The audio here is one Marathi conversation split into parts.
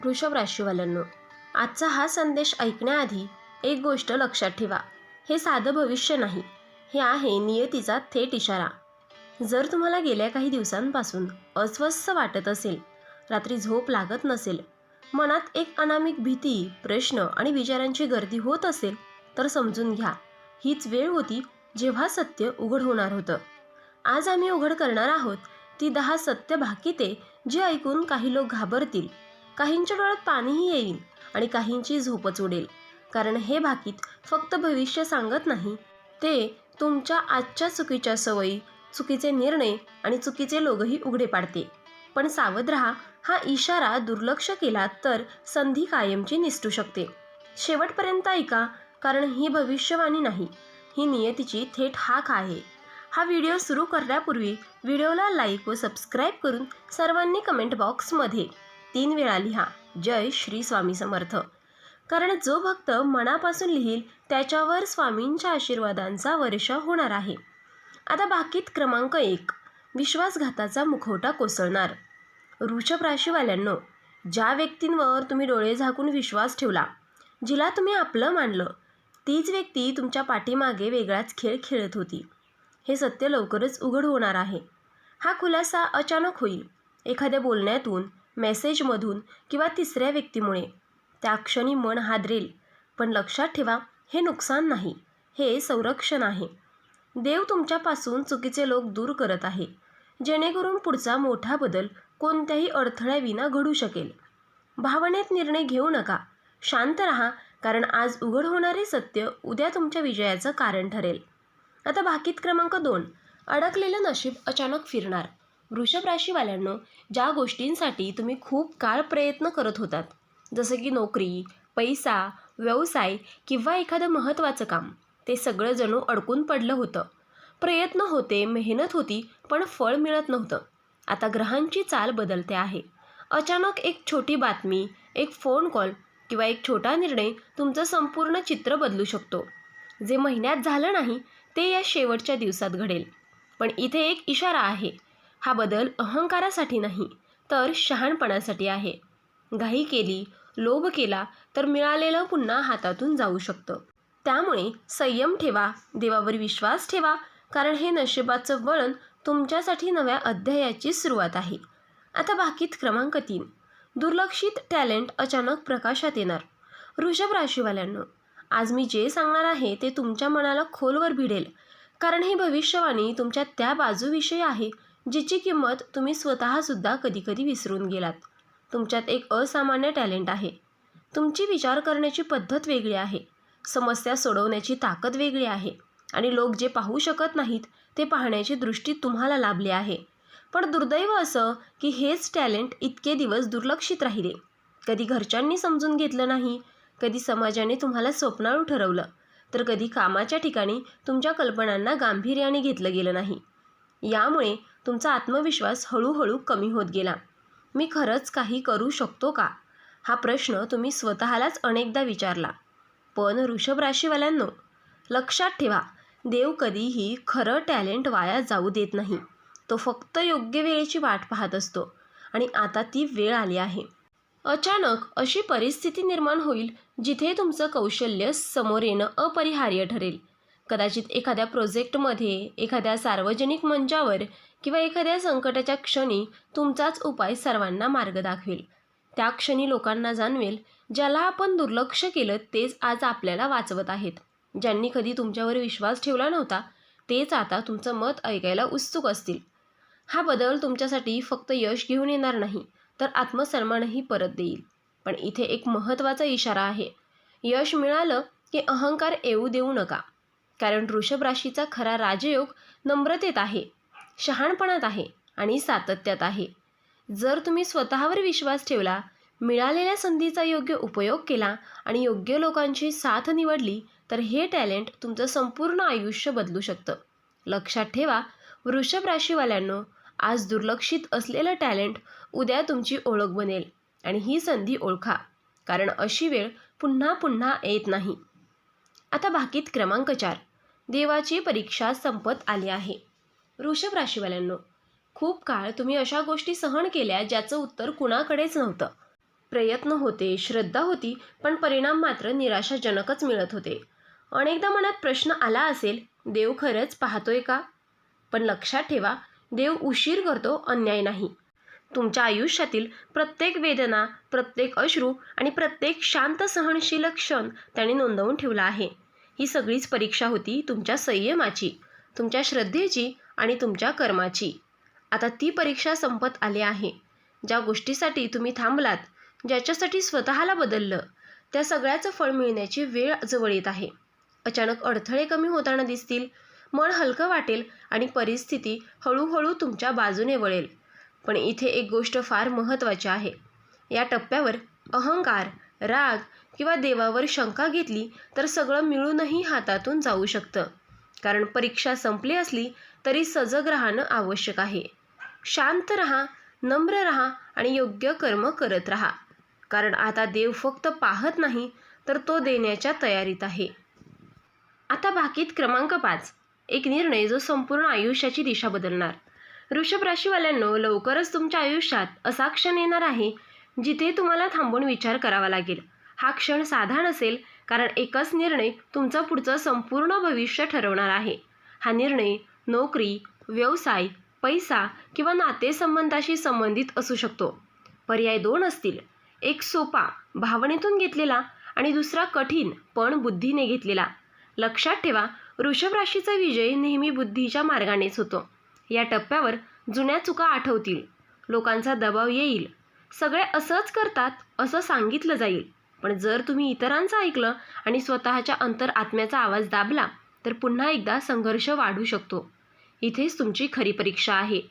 वृषभ राशीवाल्यांनो, आजचा हा संदेश ऐकण्याआधी एक गोष्ट लक्षात ठेवा. हे साधं भविष्य नाही, हे आहे नियतीचा थेट इशारा. जर तुम्हाला गेल्या काही दिवसांपासून अस्वस्थ वाटत असेल, रात्री झोप लागत नसेल, मनात एक अनामिक भीती, प्रश्न आणि विचारांची गर्दी होत असेल, तर समजून घ्या, हीच वेळ होती जेव्हा सत्य उघड होणार होतं. आज आम्ही उघड करणार आहोत ती 10 सत्य भाकिते, जी ऐकून काही लोक घाबरतील, काहींच्या डोळ्यात पाणीही येईल आणि काहींची झोपच उडेल. कारण हे भाकीत फक्त भविष्य सांगत नाही, ते तुमच्या आजच्या चुकीच्या सवयी, चुकीचे निर्णय आणि चुकीचे लोकही उघडे पाडते. पण सावध राहा, हा इशारा दुर्लक्ष केला तर संधी कायमची निसटू शकते. शेवटपर्यंत ऐका, कारण ही भविष्यवाणी नाही, ही नियतीची थेट हाक आहे. हा व्हिडिओ सुरू करण्यापूर्वी व्हिडिओला लाईक व सबस्क्राईब करून सर्वांनी कमेंट बॉक्समध्ये 3 वेळा लिहा, जय श्री स्वामी समर्थ. कारण जो भक्त मनापासून लिहील त्याच्यावर स्वामींच्या आशीर्वादांचा वर्षाव होणार आहे. आता भाकीत क्रमांक 1, विश्वासघाताचा मुखवटा कोसळणार. वृषभ राशीवाल्यांनो, ज्या व्यक्तींवर तुम्ही डोळे झाकून विश्वास ठेवला, जिला तुम्ही आपलं मानलं, तीच व्यक्ती तुमच्या पाठीमागे वेगळाच खेळ खेळत होती. हे सत्य लवकरच उघड होणार आहे. हा खुलासा अचानक होईल, एखाद्या बोलण्यातून, मेसेजमधून किंवा तिसऱ्या व्यक्तीमुळे. त्या क्षणी मन हादरेल, पण लक्षात ठेवा, हे नुकसान नाही, हे संरक्षण आहे. देव तुमच्यापासून चुकीचे लोक दूर करत आहे, जेणेकरून पुढचा मोठा बदल कोणत्याही अडथळ्याविना घडू शकेल. भावनेत निर्णय घेऊ नका, शांत राहा, कारण आज उघड होणारे सत्य उद्या तुमच्या विजयाचं कारण ठरेल. आता भाकीत क्रमांक 2, अडकलेलं नशीब अचानक फिरणार. वृषभ राशीवाल्यांनो, ज्या गोष्टींसाठी तुम्ही खूप काळ प्रयत्न करत होतात, जसं की नोकरी, पैसा, व्यवसाय किंवा एखादं महत्त्वाचं काम, ते सगळं जणू अडकून पडलं होतं. प्रयत्न होते, मेहनत होती, पण फळ मिळत नव्हतं. आता ग्रहांची चाल बदलते आहे. अचानक एक छोटी बातमी, एक फोन कॉल किंवा एक छोटा निर्णय तुमचं संपूर्ण चित्र बदलू शकतो. जे महिन्यात झालं नाही, ते या शेवटच्या दिवसात घडेल. पण इथे एक इशारा आहे. हा बदल अहंकारासाठी नाही, तर शहाणपणासाठी आहे. घाई केली, लोभ केला तर मिळालेलं पुन्हा हातातून जाऊ शकतं. त्यामुळे संयम ठेवा, देवावर विश्वास ठेवा, कारण हे नशिबाचं वळण तुमच्यासाठी नव्या अध्यायाची सुरुवात आहे. आता भाकीत क्रमांक 3, दुर्लक्षित टॅलेंट अचानक प्रकाशात येणार. वृषभ राशीवाल्यांनो, आज मी जे सांगणार आहे ते तुमच्या मनाला खोलवर भिडेल, कारण ही भविष्यवाणी तुमच्या त्या बाजूविषयी आहे जिची किंमत तुम्ही स्वतःसुद्धा कधीकधी विसरून गेलात. तुमच्यात एक असामान्य टॅलेंट आहे. तुमची विचार करण्याची पद्धत वेगळी आहे, समस्या सोडवण्याची ताकद वेगळी आहे आणि लोक जे पाहू शकत नाहीत ते पाहण्याची दृष्टी तुम्हाला लाभली आहे. पण दुर्दैव असं की हेच टॅलेंट इतके दिवस दुर्लक्षित राहिले. कधी घरच्यांनी समजून घेतलं नाही, कधी समाजाने तुम्हाला स्वप्नाळू ठरवलं, तर कधी कामाच्या ठिकाणी तुमच्या कल्पनांना गांभीर्याने घेतलं गेलं नाही. यामुळे तुमचा आत्मविश्वास हळूहळू कमी होत गेला. मी खरंच काही करू शकतो का? हा प्रश्न तुम्ही स्वतःलाच अनेकदा विचारला. पण वृषभ राशीवाल्यांनो, लक्षात ठेवा, देव कधीही खरं टॅलेंट वाया जाऊ देत नाही. तो फक्त योग्य वेळेची वाट पाहत असतो आणि आता ती वेळ आली आहे. अचानक अशी परिस्थिती निर्माण होईल जिथे तुमचं कौशल्य समोर येणं अपरिहार्य ठरेल. कदाचित एखाद्या प्रोजेक्टमध्ये, एखाद्या सार्वजनिक मंचावर किंवा एखाद्या संकटाच्या क्षणी तुमचाच उपाय सर्वांना मार्ग दाखवेल. त्या क्षणी लोकांना जाणवेल, ज्याला आपण दुर्लक्ष केलं तेच आज आपल्याला वाचवत आहेत. ज्यांनी कधी तुमच्यावर विश्वास ठेवला नव्हता, तेच आता तुमचं मत ऐकायला उत्सुक असतील. हा बदल तुमच्यासाठी फक्त यश घेऊन येणार नाही, तर आत्मसन्मानही परत देईल. पण इथे एक महत्त्वाचा इशारा आहे. यश मिळालं की अहंकार येऊ देऊ नका, कारण वृषभ राशीचा खरा राजयोग नम्रतेत आहे, शहाणपणात आहे आणि सातत्यात आहे. जर तुम्ही स्वतःवर विश्वास ठेवला, मिळालेल्या संधीचा योग्य उपयोग केला आणि योग्य लोकांची साथ निवडली, तर हे टॅलेंट तुमचं संपूर्ण आयुष्य बदलू शकतं. लक्षात ठेवा, वृषभ राशीवाल्यांनो, आज दुर्लक्षित असलेलं टॅलेंट उद्या तुमची ओळख बनेल. आणि ही संधी ओळखा, कारण अशी वेळ पुन्हा पुन्हा येत नाही. आता भाकीत क्रमांक 4, देवाची परीक्षा संपत आली आहे. वृषभ राशीवाल्यांनो, खूप काळ तुम्ही अशा गोष्टी सहन केल्या ज्याचं उत्तर कुणाकडेच नव्हतं. प्रयत्न होते, श्रद्धा होती, पण परिणाम मात्र निराशाजनकच मिळत होते. अनेकदा मनात प्रश्न आला असेल, देव खरंच पाहतोय का? पण लक्षात ठेवा, देव उशीर करतो, अन्याय नाही. तुमच्या आयुष्यातील प्रत्येक वेदना, प्रत्येक अश्रू आणि प्रत्येक शांत सहनशील क्षण त्याने नोंदवून ठेवला आहे. ही सगळीच परीक्षा होती तुमच्या संयमाची, तुमच्या श्रद्धेची आणि तुमच्या कर्माची. आता ती परीक्षा संपत आली आहे. ज्या गोष्टीसाठी तुम्ही थांबलात, ज्याच्यासाठी स्वतःला बदललं, त्या सगळ्याचं फळ मिळण्याची वेळ जवळ येत आहे. अचानक अडथळे कमी होताना दिसतील, मन हलकं वाटेल आणि परिस्थिती हळूहळू तुमच्या बाजूने वळेल. पण इथे एक गोष्ट फार महत्त्वाची आहे. या टप्प्यावर अहंकार, राग किंवा देवावर शंका घेतली तर सगळं मिळूनही हातातून जाऊ शकतं. कारण परीक्षा संपली असली तरी सजग राहणं आवश्यक आहे. शांत राहा, नम्र राहा आणि योग्य कर्म करत राहा. कारण आता देव फक्त पाहत नाही, तर तो देण्याच्या तयारीत आहे. आता बाकीत क्रमांक 5, एक निर्णय जो संपूर्ण आयुष्याची दिशा बदलणार. वृषभ राशीवाल्यांनो, लवकरच तुमच्या आयुष्यात असा क्षण येणार आहे जिथे तुम्हाला थांबून विचार करावा लागेल. हा क्षण साधा नसेल, कारण एकच निर्णय तुमचं पुढचं संपूर्ण भविष्य ठरवणार आहे. हा निर्णय नोकरी, व्यवसाय, पैसा किंवा नातेसंबंधाशी संबंधित असू शकतो. पर्याय 2 असतील, एक सोपा, भावनेतून घेतलेला आणि दुसरा कठीण पण बुद्धीने घेतलेला. लक्षात ठेवा, वृषभ राशीचा विजय नेहमी बुद्धीच्या मार्गानेच होतो. या टप्प्यावर जुन्या चुका आठवतील, लोकांचा दबाव येईल, सगळे असंच करतात असं सांगितलं जाईल. पण जर तुम्ही इतरांचं ऐकलं आणि स्वतःच्या अंतरात्म्याचा आवाज दाबला, तर पुन्हा एकदा संघर्ष वाढू शकतो. इथेच तुमची खरी परीक्षा आहे.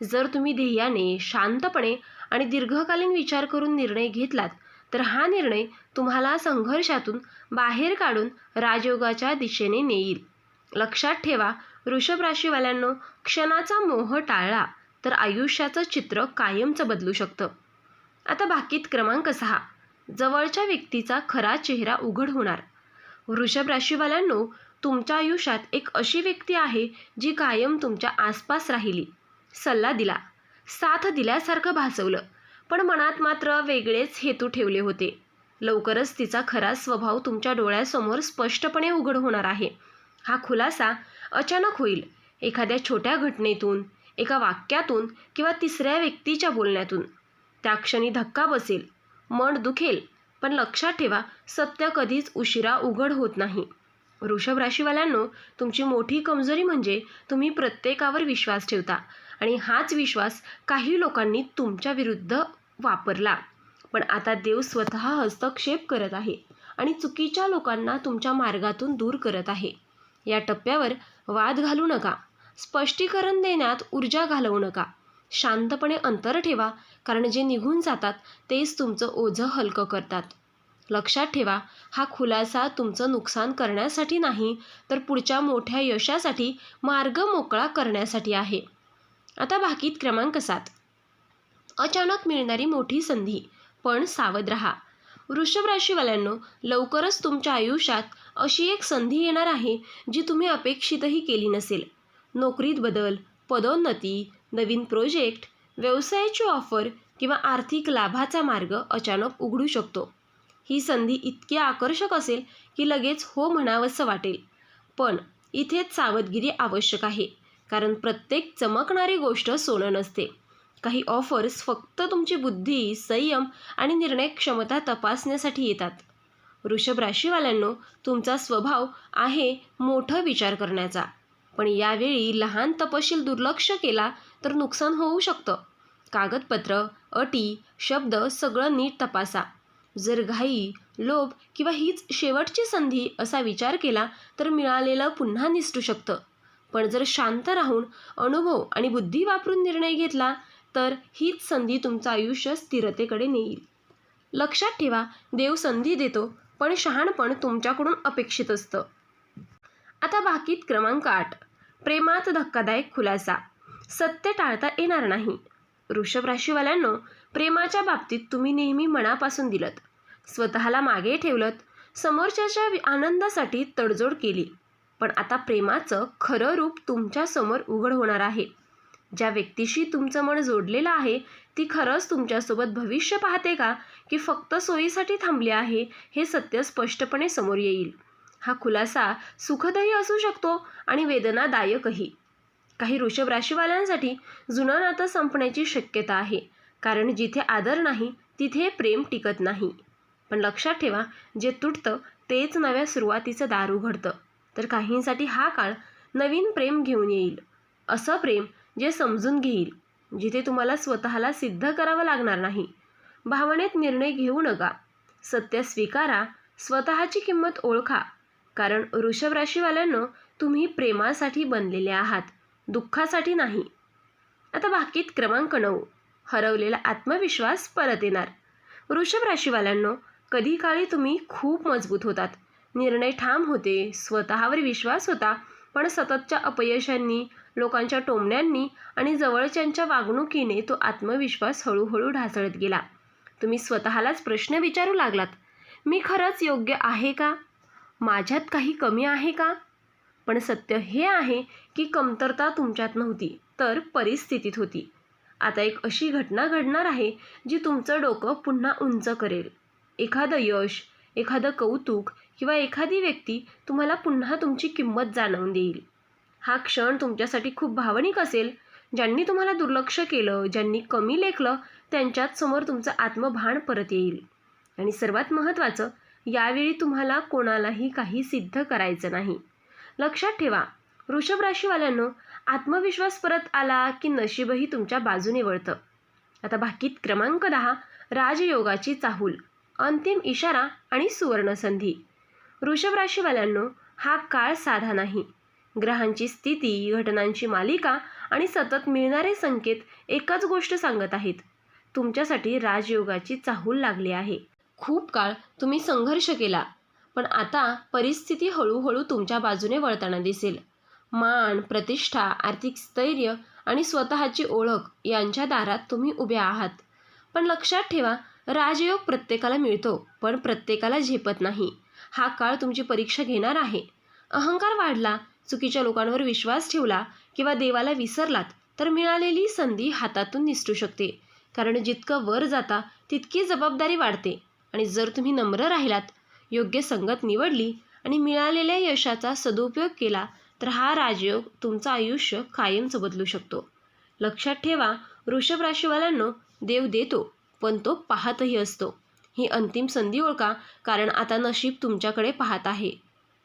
जर तुम्ही ध्येयाने, शांतपणे आणि दीर्घकालीन विचार करून निर्णय घेतलात, तर हा निर्णय तुम्हाला संघर्षातून बाहेर काढून राजयोगाच्या दिशेने नेईल. लक्षात ठेवा, वृषभ राशीवाल्यांनो, क्षणाचा मोह टाळला तर आयुष्याचं चित्र कायमचं बदलू शकतं. आता बाकीत क्रमांक 6, जवळच्या व्यक्तीचा खरा चेहरा उघड होणार. वृषभ राशीवाल्यांनो, तुमच्या आयुष्यात एक अशी व्यक्ती आहे जी कायम तुमच्या आसपास राहिली, सल्ला दिला, साथ दिल्यासारखं भासवलं, पण मनात मात्र वेगळेच हेतू ठेवले होते. लवकरच तिचा खरा स्वभाव तुमच्या डोळ्यासमोर स्पष्टपणे उघड होणार आहे. हा खुलासा अचानक होईल, एखाद्या छोट्या घटनेतून, एका वाक्यातून किंवा तिसऱ्या व्यक्तीच्या बोलण्यातून. त्या क्षणी धक्का बसेल, मन दुखेल, पण लक्षात ठेवा, सत्य कधीच उशिरा उघड होत नाही. वृषभ राशीवाल्यांनो, तुमची मोठी कमजोरी म्हणजे तुम्ही प्रत्येकावर विश्वास ठेवता आणि हाच विश्वास काही लोकांनी तुमच्या विरुद्ध वापरला. पण आता देव स्वतः हस्तक्षेप करत आहे आणि चुकीच्या लोकांना तुमच्या मार्गातून दूर करत आहे. या टप्प्यावर वाद घालू नका, स्पष्टीकरण देण्यात ऊर्जा घालवू नका. शांतपणे अंतर ठेवा, कारण जे निघून जातात तेच तुमचं ओझं हलकं करतात. लक्षात ठेवा, हा खुलासा तुमचं नुकसान करण्यासाठी नाही, तर पुढच्या मोठ्या यशासाठी मार्ग मोकळा करण्यासाठी आहे. आता बाकीत क्रमांक 7, अचानक मिळणारी मोठी संधी, पण सावध राहा. वृषभ राशीवाल्यांनो, लवकरच तुमच्या आयुष्यात अशी एक संधी येणार आहे जी तुम्ही अपेक्षितही केली नसेल. नोकरीत बदल, पदोन्नती, नवीन प्रोजेक्ट, व्यवसायाची ऑफर किंवा आर्थिक लाभाचा मार्ग अचानक उघडू शकतो. ही संधी इतकी आकर्षक असेल की लगेच हो म्हणावंसं वाटेल. पण इथेच सावधगिरी आवश्यक आहे, कारण प्रत्येक चमकणारी गोष्ट सोनं नसते. काही ऑफर्स फक्त तुमची बुद्धी, संयम आणि निर्णय क्षमता तपासण्यासाठी येतात. वृषभ राशीवाल्यांनो, तुमचा स्वभाव आहे मोठं विचार करण्याचा, पण यावेळी लहान तपशील दुर्लक्ष केला तर नुकसान होऊ शकतं. कागदपत्र, अटी, शब्द सगळं नीट तपासा. जर घाई, लोभ किंवा हीच शेवटची संधी असा विचार केला तर मिळालेलं पुन्हा निसटू शकतं. पण जर शांत राहून अनुभव आणि बुद्धी वापरून निर्णय घेतला तर हीच संधी तुमचं आयुष्य स्थिरतेकडे नेईल. लक्षात ठेवा, देव संधी देतो, पण शहाणपण तुमच्याकडून अपेक्षित असतं. आता बाकीत क्रमांक 8, प्रेमात धक्कादायक खुलासा. सत्य टाळता येणार नाही. वृषभ राशीवाल्यांनो, प्रेमाच्या बाबतीत तुम्ही नेहमी मनापासून दिलत, स्वतःला मागे ठेवलत, समोरच्याच्या आनंदासाठी तडजोड केली. पण आता प्रेमाचं खरं रूप तुमच्या समोर उघड होणार आहे. ज्या व्यक्तीशी तुमचं मन जोडलेलं आहे ती खरंच तुमच्यासोबत भविष्य पाहते का, की फक्त सोयीसाठी थांबली आहे, हे सत्य स्पष्टपणे समोर येईल. हा खुलासा सुखदही असू शकतो आणि वेदनादायकही. काही वृषभ राशीवाल्यांसाठी जुनं नातं संपण्याची शक्यता आहे, कारण जिथे आदर नाही तिथे प्रेम टिकत नाही. पण लक्षात ठेवा, जे तुटतं तेच नव्या सुरुवातीचं दार उघडतं. तर काहींसाठी हा काळ नवीन प्रेम घेऊन येईल, असं प्रेम जे समजून घेईल, जिथे तुम्हाला स्वतःला सिद्ध करावं लागणार नाही. भावनेत निर्णय घेऊ नका, सत्य स्वीकारा, स्वतःची किंमत ओळखा, कारण वृषभ राशीवाल्यांनो, तुम्ही प्रेमासाठी बनलेले आहात, दुःखासाठी नाही. आता बाकीत क्रमांक 9, हरवलेला आत्मविश्वास परत येणार. वृषभ राशीवाल्यांनो, कधी काळी तुम्ही खूप मजबूत होतात, निर्णय ठाम होते, स्वतःवर विश्वास होता, पण सततच्या अपयशांनी, लोकांच्या टोमण्यांनी आणि जवळच्यांच्या वागणुकीने तो आत्मविश्वास हळूहळू ढासळत गेला. तुम्ही स्वतःलाच प्रश्न विचारू लागलात, मी खरंच योग्य आहे का, माझ्यात काही कमी आहे का? पण सत्य हे आहे की कमतरता तुमच्यात नव्हती, तर परिस्थितीत होती. आता एक अशी घटना घडणार आहे जी तुमचं डोकं पुन्हा उंच करेल. एखादं यश, एखादं कौतुक किंवा एखादी व्यक्ती तुम्हाला पुन्हा तुमची किंमत जाणवून देईल. हा क्षण तुमच्यासाठी खूप भावनिक असेल. ज्यांनी तुम्हाला दुर्लक्ष केलं, ज्यांनी कमी लेखलं, त्यांच्याच समोर तुमचं आत्मभान परत येईल. आणि सर्वात महत्त्वाचं, यावेळी तुम्हाला कोणालाही काही सिद्ध करायचं नाही. लक्षात ठेवा, वृषभ राशीवाल्यांनो, आत्मविश्वास परत आला की नशीबही तुमच्या बाजूने वळतं. आता बाकीत क्रमांक 10, राजयोगाची चाहूल, अंतिम इशारा आणि सुवर्णसंधी. वृषभ राशीवाल्यांनो, हा काळ साधा नाही. ग्रहांची स्थिती, घटनांची मालिका आणि सतत मिळणारे संकेत एकच गोष्ट सांगत आहेत, तुमच्यासाठी राजयोगाची चाहूल लागली आहे. खूप काळ तुम्ही संघर्ष केला, पण आता परिस्थिती हळूहळू तुमच्या बाजूने वळताना दिसेल. मान, प्रतिष्ठा, आर्थिक स्थैर्य आणि स्वतःची ओळख यांच्या दारात तुम्ही उभे आहात. पण लक्षात ठेवा, राजयोग प्रत्येकाला मिळतो, पण प्रत्येकाला झेपत नाही. हा काळ तुमची परीक्षा घेणार आहे. अहंकार वाढला, चुकीच्या लोकांवर विश्वास ठेवला किंवा देवाला विसरलात, तर मिळालेली संधी हातातून निसटू शकते. कारण जितकं वर जाता तितकी जबाबदारी वाढते. आणि जर तुम्ही नम्र राहिलात, योग्य संगत निवडली आणि मिळालेल्या यशाचा सदुपयोग केला, तर हा राजयोग तुमचं आयुष्य कायमचं बदलू शकतो. लक्षात ठेवा, वृषभ राशीवाल्यांनो, देव देतो, पण तो पाहतही असतो. ही अंतिम संधी ओळखा, कारण आता नशीब तुमच्याकडे पाहत आहे.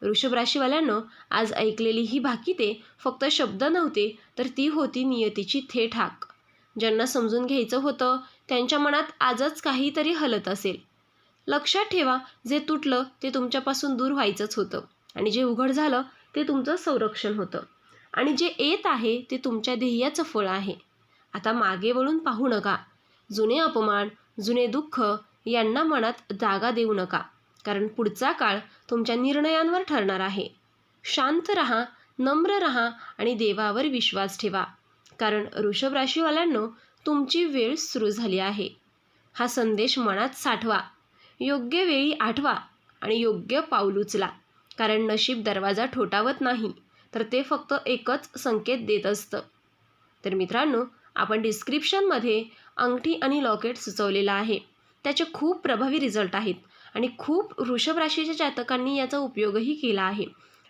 वृषभ राशीवाल्यांनो, आज ऐकलेली ही भाकिते फक्त शब्द नव्हते, तर ती होती नियतीची थेट हाक. ज्यांना समजून घ्यायचं होतं, त्यांच्या मनात आजच काहीतरी हलत असेल. लक्षात ठेवा, जे तुटलं ते तुमच्यापासून दूर व्हायचंच होतं, आणि जे उघड झालं ते तुमचं संरक्षण होतं, आणि जे येत आहे ते तुमच्या ध्येयाचं फळ आहे. आता मागे वळून पाहू नका. जुने अपमान, जुने दुःख यांना मनात जागा देऊ नका, कारण पुढचा काळ तुमच्या निर्णयांवर ठरणार आहे. शांत रहा, नम्र रहा आणि देवावर विश्वास ठेवा, कारण वृषभ राशीवाल्यांनो, तुमची वेळ सुरू झाली आहे. हा संदेश मनात साठवा, योग्य वेळी आठवा आणि योग्य पाऊल उचला, कारण नशीब दरवाजा ठोठावत नाही, तर ते फक्त एकच संकेत देत असतं. तर मित्रांनो, आपण डिस्क्रिप्शनमध्ये अंगठी आणि लॉकेट सुचवलेला आहे. त्याचे खूप प्रभावी रिझल्ट आहेत आणि खूप वृषभ राशीच्या जातकांनी याचा उपयोगही केला आहे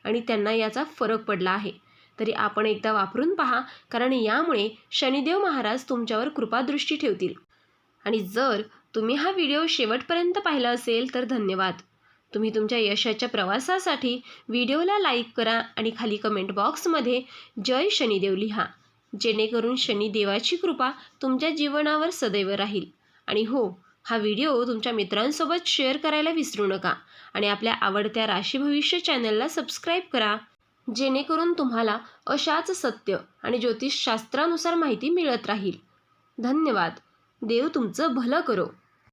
आणि त्यांना याचा फरक पडला आहे. तरी आपण एकदा वापरून पहा, कारण यामुळे शनिदेव महाराज तुमच्यावर कृपादृष्टी ठेवतील. आणि जर तुम्ही हा व्हिडिओ शेवटपर्यंत पाहिला असेल तर धन्यवाद. तुम्ही तुमच्या यशाच्या प्रवासासाठी व्हिडिओला लाईक करा आणि खाली कमेंट बॉक्समध्ये जय शनिदेव लिहा, जेणेकरून शनिदेवाची कृपा तुमच्या जीवनावर सदैव राहील. आणि हो, हा व्हिडिओ तुमच्या मित्रांसोबत शेअर करायला विसरू नका आणि आपल्या आवडत्या राशी भविष्य चॅनलला सबस्क्राईब करा, जेणेकरून तुम्हाला अशाच सत्य आणि ज्योतिषशास्त्रानुसार माहिती मिळत राहील. धन्यवाद. देव तुमचं भलं करो.